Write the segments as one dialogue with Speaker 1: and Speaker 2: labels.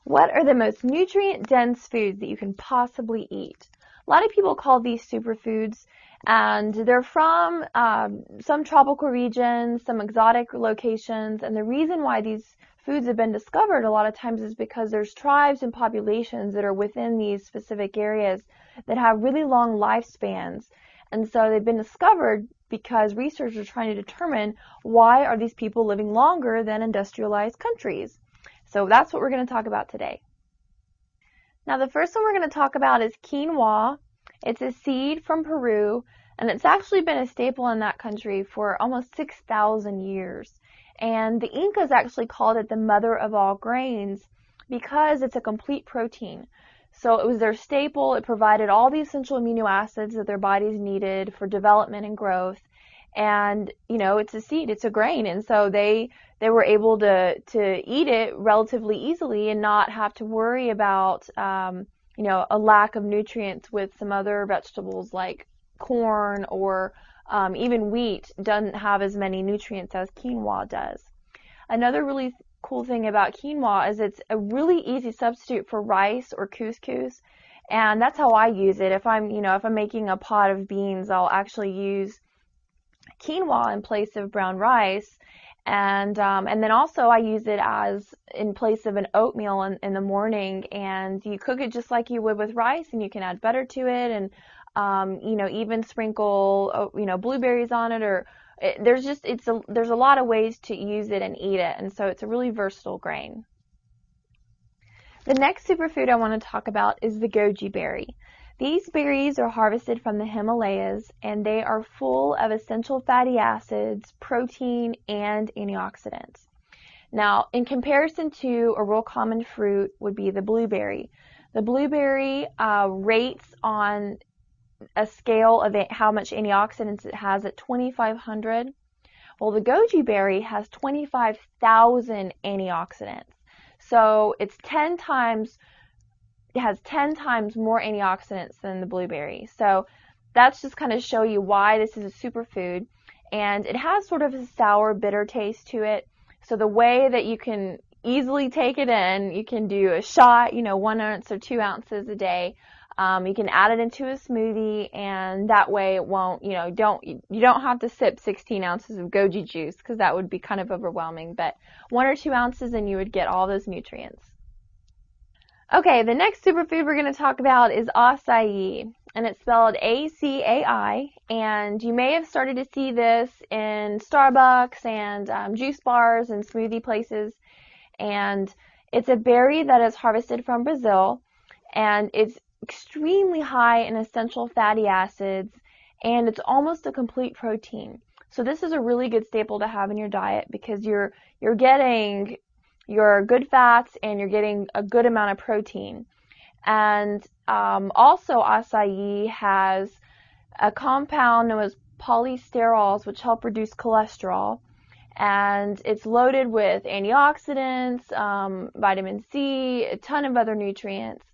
Speaker 1: What are the most nutrient-dense foods that you can possibly eat? A lot of people call these superfoods, and they're from some tropical regions, some exotic locations, and the reason why these foods have been discovered a lot of times is because there's tribes and populations that are within these specific areas that have really long lifespans. And so they've been discovered because researchers are trying to determine why are these people living longer than industrialized countries. So that's what we're going to talk about today. Now the first one we're going to talk about is quinoa. It's a seed from Peru, and it's actually been a staple in that country for almost 6,000 years. And the Incas actually called it the mother of all grains because it's a complete protein. So it was their staple. It provided all the essential amino acids that their bodies needed for development and growth. And, you know, it's a seed, it's a grain. And so they were able to eat it relatively easily and not have to worry about, you know, a lack of nutrients with some other vegetables like corn or even wheat doesn't have as many nutrients as quinoa does. Another really cool thing about quinoa is it's a really easy substitute for rice or couscous, and that's how I use it. If I'm making a pot of beans, I'll actually use quinoa in place of brown rice, and then also I use it as in place of an oatmeal in the morning, and you cook it just like you would with rice, and you can add butter to it, and you know, even sprinkle blueberries on it, or there's a lot of ways to use it and eat it, and so it's a really versatile grain. The next superfood I want to talk about is the goji berry. These berries are harvested from the Himalayas, and they are full of essential fatty acids, protein, and antioxidants. Now, in comparison to a real common fruit would be the blueberry. The blueberry rates on a scale of how much antioxidants it has at 2,500. Well, the goji berry has 25,000 antioxidants. So it has 10 times more antioxidants than the blueberry. So that's just kind of show you why this is a superfood. And it has sort of a sour, bitter taste to it. So the way that you can easily take it in, you can do a shot, 1 ounce or 2 ounces a day. You can add it into a smoothie, and that way it won't, you don't have to sip 16 ounces of goji juice because that would be kind of overwhelming. But 1 or 2 ounces and you would get all those nutrients. Okay, the next superfood we're going to talk about is acai, and it's spelled A-C-A-I, and you may have started to see this in Starbucks and juice bars and smoothie places, and it's a berry that is harvested from Brazil, and it's extremely high in essential fatty acids, and it's almost a complete protein. So this is a really good staple to have in your diet because you're getting your good fats and you're getting a good amount of protein. And also acai has a compound known as polysterols, which help reduce cholesterol, and it's loaded with antioxidants, vitamin C, a ton of other nutrients.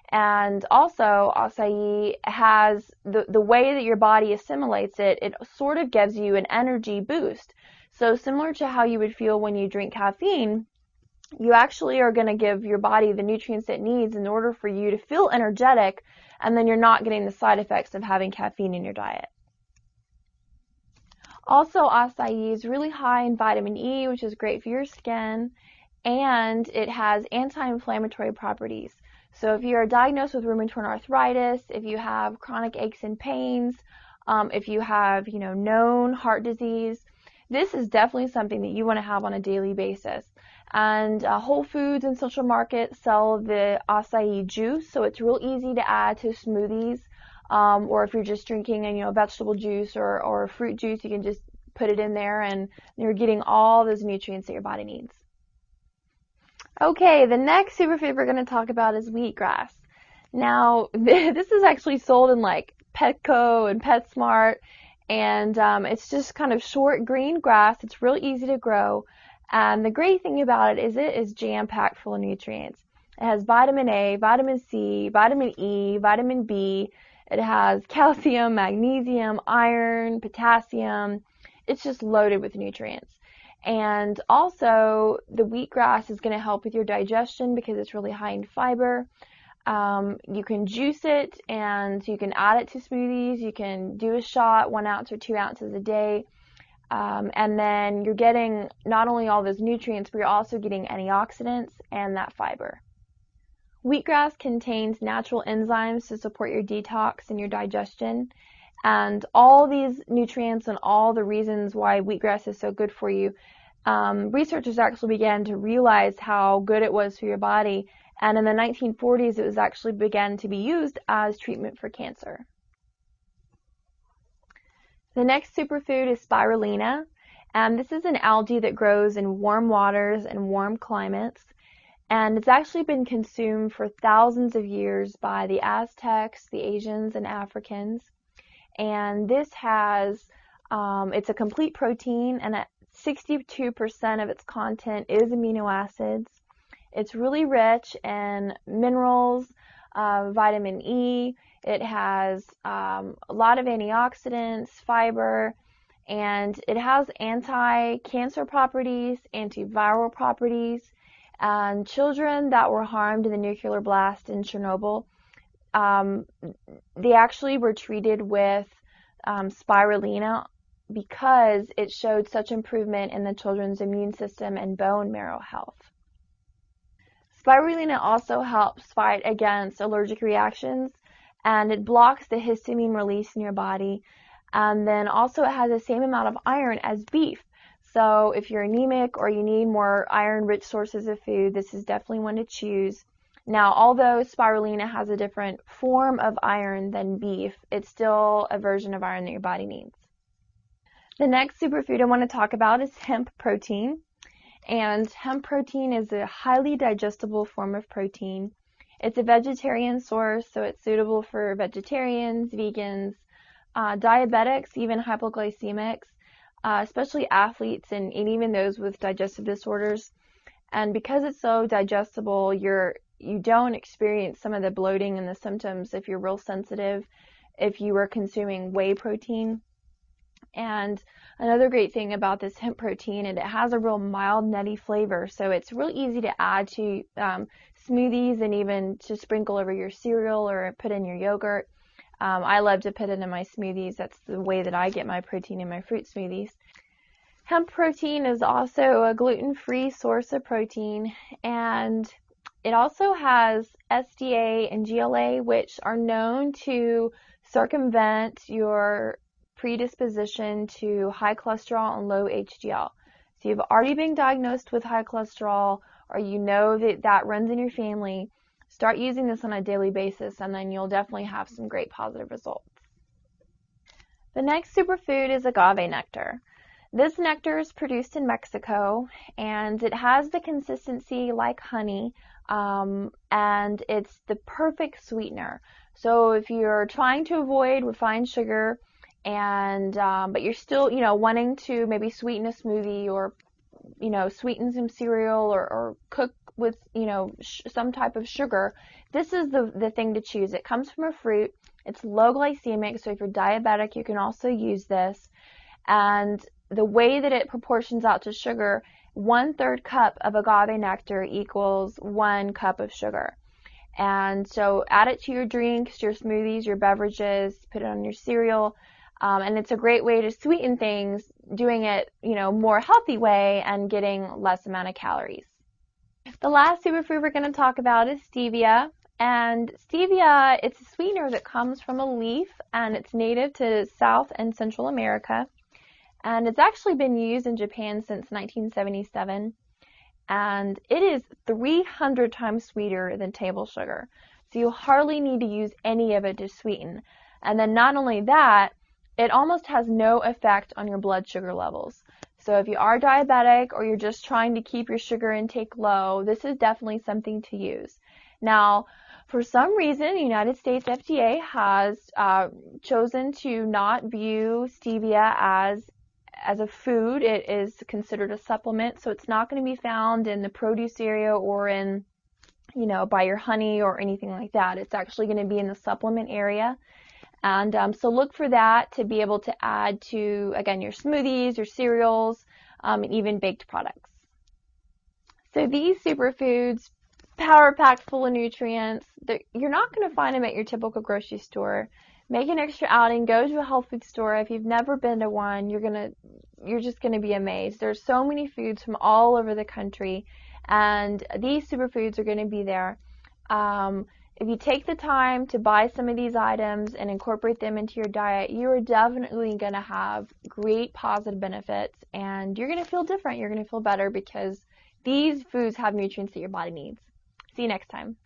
Speaker 1: And also acai has the way that your body assimilates it, it sort of gives you an energy boost. So similar to how you would feel when you drink caffeine, you actually are going to give your body the nutrients it needs in order for you to feel energetic, and then you're not getting the side effects of having caffeine in your diet. Also, acai is really high in vitamin E, which is great for your skin, and it has anti-inflammatory properties. So if you're diagnosed with rheumatoid arthritis, if you have chronic aches and pains, if you have, known heart disease, this is definitely something that you want to have on a daily basis. And Whole Foods and Central Market sell the acai juice, so it's real easy to add to smoothies, or if you're just drinking a vegetable juice or fruit juice, you can just put it in there and you're getting all those nutrients that your body needs. Okay, the next superfood we're going to talk about is wheatgrass. Now, this is actually sold in like Petco and PetSmart, and it's just kind of short green grass. It's real easy to grow. And the great thing about it is jam-packed full of nutrients. It has vitamin A, vitamin C, vitamin E, vitamin B. It has calcium, magnesium, iron, potassium. It's just loaded with nutrients. And also, the wheatgrass is going to help with your digestion because it's really high in fiber. You can juice it and you can add it to smoothies. You can do a shot, 1 ounce or 2 ounces a day. And then you're getting not only all those nutrients, but you're also getting antioxidants and that fiber. Wheatgrass contains natural enzymes to support your detox and your digestion. And all these nutrients and all the reasons why wheatgrass is so good for you, researchers actually began to realize how good it was for your body. And in the 1940s, it was actually began to be used as treatment for cancer. The next superfood is spirulina, and this is an algae that grows in warm waters and warm climates, and it's actually been consumed for thousands of years by the Aztecs, the Asians, and Africans. And this has, it's a complete protein, and at 62% of its content is amino acids. It's really rich in minerals, vitamin E. It has a lot of antioxidants, fiber, and it has anti-cancer properties, antiviral properties. And children that were harmed in the nuclear blast in Chernobyl, they actually were treated with spirulina because it showed such improvement in the children's immune system and bone marrow health. Spirulina also helps fight against allergic reactions, and it blocks the histamine release in your body. And then also it has the same amount of iron as beef. So if you're anemic or you need more iron-rich sources of food, this is definitely one to choose. Now, although spirulina has a different form of iron than beef, it's still a version of iron that your body needs. The next superfood I want to talk about is hemp protein. And hemp protein is a highly digestible form of protein. It's a vegetarian source, so it's suitable for vegetarians, vegans, diabetics, even hypoglycemics, especially athletes and even those with digestive disorders. And because it's so digestible, you don't experience some of the bloating and the symptoms if you're real sensitive, if you were consuming whey protein. And another great thing about this hemp protein, it has a real mild nutty flavor, so it's real easy to add to smoothies and even to sprinkle over your cereal or put in your yogurt. I love to put it in my smoothies. That's the way that I get my protein in my fruit smoothies. Hemp protein is also a gluten-free source of protein, and it also has SDA and GLA, which are known to circumvent your predisposition to high cholesterol and low HDL. So you've already been diagnosed with high cholesterol, or you know that that runs in your family, start using this on a daily basis, and then you'll definitely have some great positive results. The next superfood is agave nectar. This nectar is produced in Mexico, and it has the consistency like honey, and it's the perfect sweetener. So if you're trying to avoid refined sugar, and but you're still, wanting to maybe sweeten a smoothie or, sweeten some cereal or cook with, some type of sugar, this is the thing to choose. It comes from a fruit. It's low glycemic, so if you're diabetic, you can also use this. And the way that it proportions out to sugar, 1/3 cup of agave nectar equals 1 cup of sugar. And so add it to your drinks, your smoothies, your beverages, put it on your cereal. And it's a great way to sweeten things, doing it, more healthy way and getting less amount of calories. The last superfood we're going to talk about is stevia. And stevia, it's a sweetener that comes from a leaf, and it's native to South and Central America. And it's actually been used in Japan since 1977. And it is 300 times sweeter than table sugar. So you hardly need to use any of it to sweeten. And then not only that, it almost has no effect on your blood sugar levels. So if you are diabetic or you're just trying to keep your sugar intake low, this is definitely something to use. Now, for some reason, the United States FDA has chosen to not view stevia as a food. It is considered a supplement, so it's not going to be found in the produce area or in, by your honey or anything like that. It's actually going to be in the supplement area. And so look for that to be able to add to, again, your smoothies, your cereals, and even baked products. So these superfoods, power packed full of nutrients, you're not going to find them at your typical grocery store. Make an extra outing, go to a health food store. If you've never been to one, you're just going to be amazed. There's so many foods from all over the country, and these superfoods are going to be there. If you take the time to buy some of these items and incorporate them into your diet, you are definitely going to have great positive benefits, and you're going to feel different. You're going to feel better because these foods have nutrients that your body needs. See you next time.